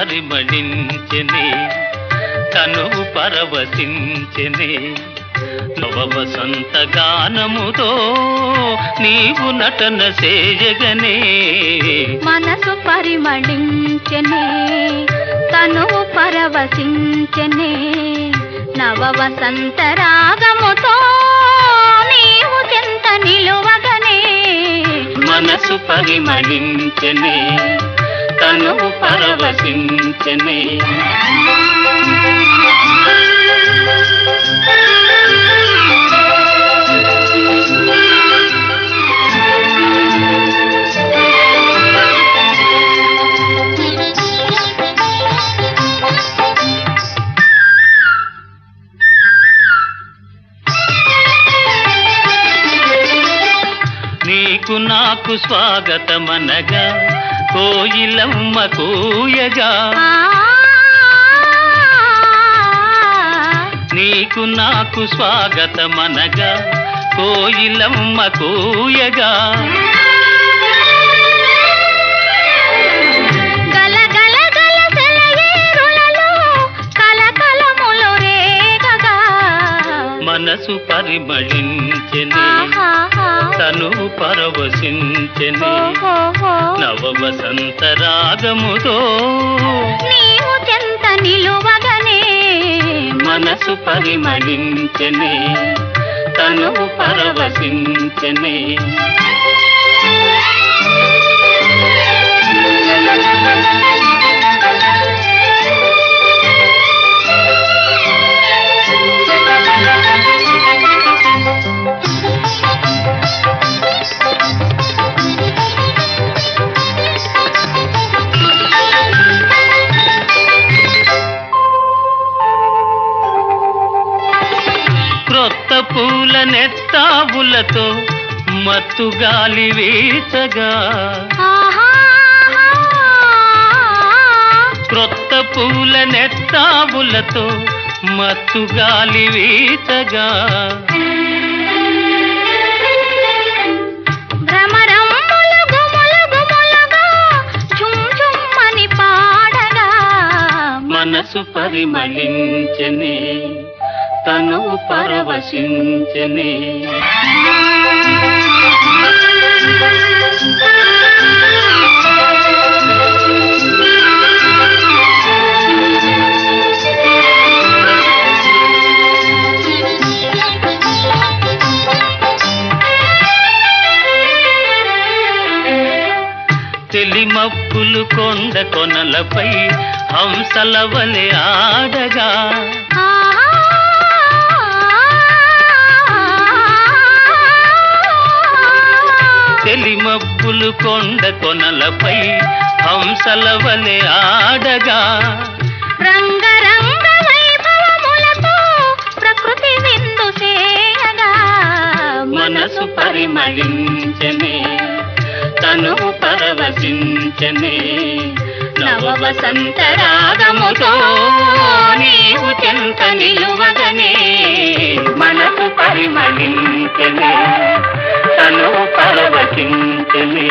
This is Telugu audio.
పరిమళించెనే తనువు పరవశించెనే నవ వసంత గానముతో నీవు నటన చేయగనే మనసు పరిమళించెనే తనువు పరవశించెనే నవ వసంత రాగముతో నీవు చెంత నిలువగనే మనసు పరిమళించెనే తనువు పరవశించెనే నీకు నాకు స్వాగతమనగా కోయిలమ్మ కూయగా నీకు నాకు స్వాగతమనగా కోయిలమ్మ కూయగా మనసు పరిమళించెనే తను పరవశించెనే నవ వసంత రాగముతో నీవు చెంత నిలువగనే మనసు పరిమళించెనే తను పరవశించెనే క్రొత్త పూల నెత్తావులతో మత్తు గాలి వీచగా క్రొత్త పూల నెత్తావులతో మత్తు గాలి వీచగా మనసు పరిమళించెనే తను పరవశించెనే తెలిమప్పులు కొండ కొనలపై హంసల వలె ఆడగా తెలిమప్పులు కొండ కొనలపై హంసల వలె ఆడగా రంగరంగ వైభవములతో ప్రకృతి విందు చేయగా మనసు పరిమళించెనే తను పరవశించెనే నవ వసంత రాగముతో నీవు చెంత నిలువగనే మనసు పరిమళించెనే తను పరవశించెనే